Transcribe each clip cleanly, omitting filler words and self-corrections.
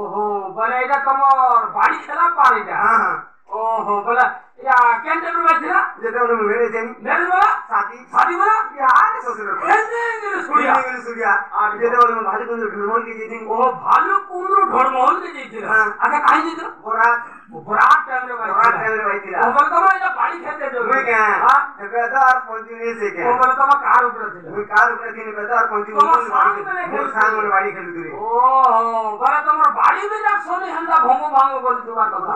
ओहो बोले এটা তোমার বাড়ি খেলা পারিটা हां हां ओहो बोला या কেন টেবিল বাজিলা যেতে বলে মেরে জানি মেরে बोला शादी बोला यार ससुर এনে सूर्या আর যেতে বলে ভালো কোন ঢোলমল কে যেদিন ও ভালো কুমড়ো ঢড়মহল কে দিয়েছিল আচ্ছা কাই দিয়েছিল বরাত টাইমে বাইছিল ও বলে তোমার এটা বাড়ি খেতে দেব মুই কে বেদার পঞ্চুনি সে কে ও বলে তোমার কার উপরে ছিল মুই কার উপরে ছিল বেদার পঞ্চুনি মোর সামনে বাড়ি খেলু দিরে ও বলে তোমার বাড়ি বে যা সোনি হান্দা ভঙ্গ ভাঙ্গ বলে তোমার কথা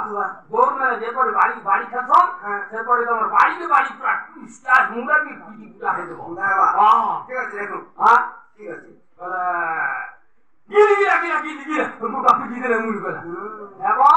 গোর মেরে যে পরে বাড়ি খেলছ সে পরে তোমার বাড়ি পুরা স্টার মুঙ্গা কি পিটি পুরা হয়ে দেব ঠিক আছে দেখো ঠিক আছে বলে গিরা মুগা পিটি দিলে মুড়ি বলে এবা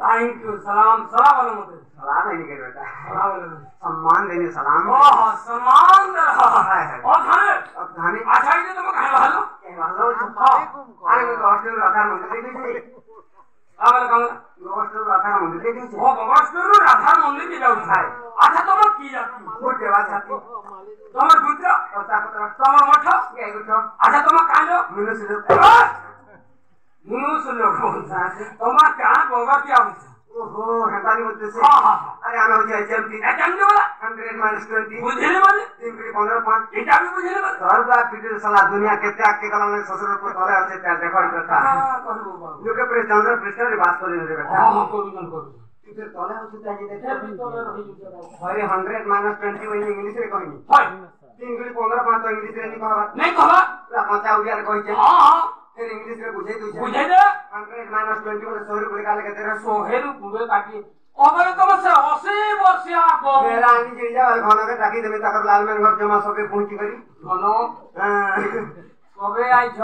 थैंक यू सलाम अलैकुम सलाम नहीं कर बेटा सलाम अलैकुम सम्मान देने सलाम ओह सम्मान दे रहा है और खाने अब खाने अच्छा ये तुम कहां भालो अरे मैं हॉस्टल राधा मंदिर देखी आगल कमला हॉस्टल राधा मंदिर देखी ओ बगस्टर राधा मंदिर के जाऊ है अच्छा तुम की जाती गुड देवा छाती তোমার পুত্র पता पता তোমার মঠ के गुठो अच्छा तुम कांडो मनुष्य তোমার কান বাবা কি আছে ओहो हताली बोलते से हां अरे हमें हो जाए एचएमटी एचएमटी वाला 100 -20 बुझले बोले 3 15 5 এটা भी बुझले बोले घर का पीटर साला दुनिया केते आके कला में ससुर को तले আছে তা দেখো কথা हां कहबो बाबू लोके पर चंद्र पृष्ठ रे बात करे रे बेटा हां करू पीटर तले আছে তা जे फिर भी देखो तो रही जगह अरे 100 -20 वही इंग्लिश रे कहनी हाय 3 15 5 तो इंग्लिश रे नहीं कहबा नहीं कहबा पूरा पांचा उड़िया रे कहि छे हां फिर इंग्लिश रे बुझे दू बुझे दे 100 -20 वाले 100 रुपए निकाल के तेरा 100 सोहेरु पुरे काटी अबे तुम से 80 वर्षिया को मेरा आनी जी जा घन के टाकी देबे तकर लालमन घर जमा सबे पहुंची करी घनो कबे आई छ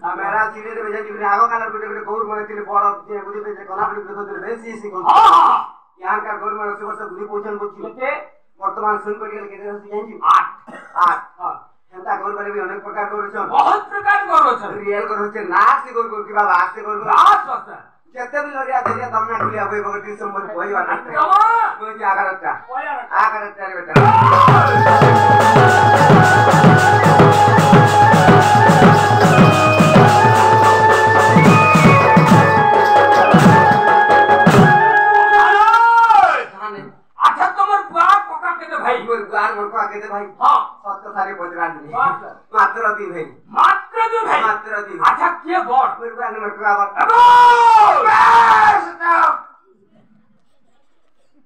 हां मेरा चिरे देबे जे जिने आगो कालर गुटे गुटे गौर मने तिले बड़ जे गुडी पे जे कला गुडी को दे बेसी सी को हां यहां का गौर मने से वर्ष गुडी पहुंचन बुझी के वर्तमान सुन पड़ियल के देसी जानि 8 हां हेंता गौर बारे भी अनेक प्रकार गौर छ बहुत प्रकार गौर छ रियल गौर छ नाक से गौर की बाबा आग से गौर रात होता केते भी लरिया देरिया तमना खुली आबे बगर दिसंबर कोई बात नहीं कमा कोई जागरता आगरता रे बेटा अच्छा तुम्हार बुआ कोका के दे भाई मोर गार मोर को आके दे भाई हां सत थारे बजरा दी मात्र दी भाई मात्र दी अच्छा के बोल मोर गार मोर को आवा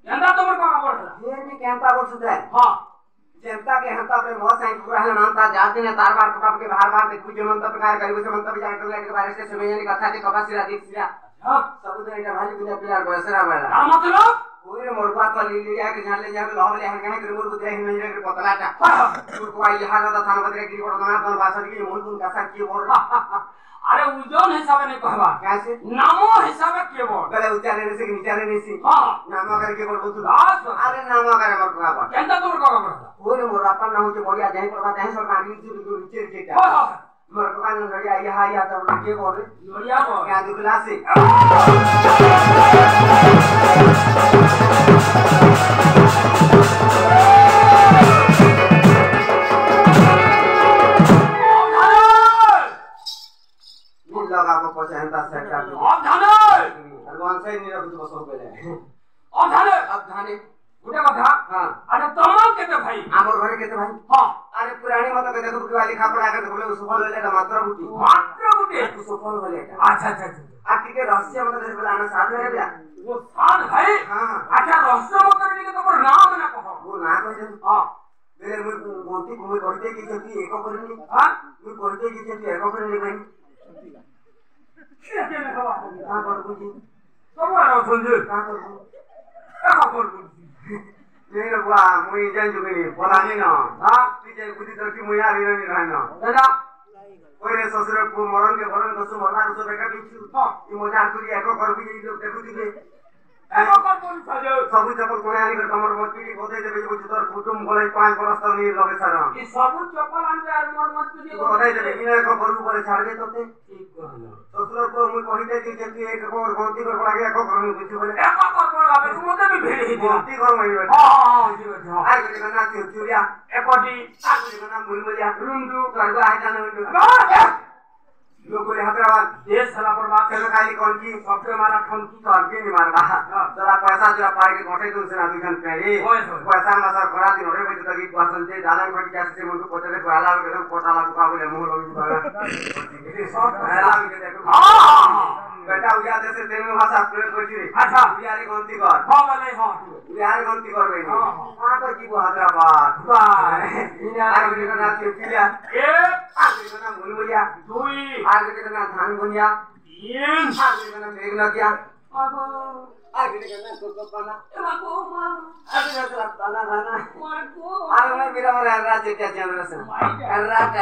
एंदा तुम्हार कोका बोल ये भी कहता बोल सुधा हां जनता के हंता पे बहुत साइन पूरा है मानता जाते ने तार बार कबाब के बाहर देखु जे मंत प्रकार करिबो से मंत विचार टोला के बारे से समझने कथा के कबासिरा देख सिरा हां सब तो एटा भाली बिना प्यार बसरा वाला का मतलब ओरे मोर बात वाली ले जाके जान ले जाके लहले हन कहे कर मोर बुद्रा हिन नजर के पतलाटा मोर को आई यहां का थान बदरे की बड़ ना तन भाषा की मोर गुन का की बोल अरे उजन हिसाब नहीं कहबा कैसे नामो हिसाब के बोल गले उच्चारण से निचारण से हां नाम करके बोल बुतु बस अरे नाम करे मोर को आबा केंदा तुम्हार कोका बोल ओरे मोर अपन ना हो जे बढ़िया जाई परबा जाई सब मांगी नीचे के हां हां मोर को कान लड़िया यहां तब के बोल बढ़िया बोल क्या दुखला से लगा को पहुंचाता सेक्टर में अब धाने एडवांस ही नहीं रखो बस हो गए अब धाने गुटे कथा हां अरे तमाम केते भाई हमर घरे केते भाई हां अरे पुरानी मत के देखो वाली खापड़ा के बोले सुफल होले मात्र गुटी सुफल होले अच्छा अच्छा आखिर के रहस्य मत दे बोला ना साथ में बया वो साथ भाई हां अच्छा रहस्य मत करे के तो नाम ना कहो वो ना कहे हां मेरे मुझ गोटी को कहते कि खेती एको करनी हां मुझ कहते कि खेती एको करनी नहीं কা করবো জি তোমার অসঞ্জে কা করবো একা করবো নেই রে বুয়া মুই জানজু কিনি বলানি না হ্যাঁ তুই যে বুদ্ধি তোর কি মুই আর ইরানি রাই না দাদা ওরে শ্বশুরের পু মরণকে ভরণ কসু মরবার সব একা বিছু ই মজা তুই এক করবি এই লোক দেখু দিবে একা করবো সাজে সবু চপল কোনে আনি করে তোমার মত পিড়ি বদে দেবে বুঝু তোর কুটুম বলে পাঁচ বরস তো নিয়ে লগে সারা এই সবুজ চপ্পল আনবে আর মোর মত তুই বদে দেবে কিনা এক করবু বলে ছাড়বে তোতে ঠিক কইলো শ্বশুরের পু মুই কহিতে যে তুই এক কর গন্তি করব লাগে এক করবি বুঝু বলে একা করবো আবে তুমি মতে ভেড়ে দিও গন্তি করব এই হ্যাঁ ঠিক আছে আই করে না তুই চুরিয়া একটি আই করে না মুলমুলিয়া রুন্ডু করব আই জানো लोग हैदराबाद देश साला बर्बाद चलो खाली कौन की सबके मारा ठन की तो आगे नहीं मारना जरा पैसा जरा पार के गोटे तुमसे ना दुकान पे ही पैसा मसा करा दिन रे भाई तक पसंद है दादा खटी कैसे से मुंडू कोटे रे कोला के कोटा ला का बोले मुंह लोग सब हैला के देखो हां बेटा उया जैसे तेरे भाषा प्रयोग करती रे अच्छा बिहारी गंती कर हां बोले हां बिहारी गंती कर भाई हां हां तो की हैदराबाद वाह आगे के ना तिरकिया एक आगे के ना मुलमुलिया दुई आगे के ना धान गुनिया तीन आगे के ना मेघनदिया बाबू आगे के ना कोकोपाना ए बाबू मां आगे के ना ताना गाना बाबू आगे में मेरा राज क्या चल रहा है राज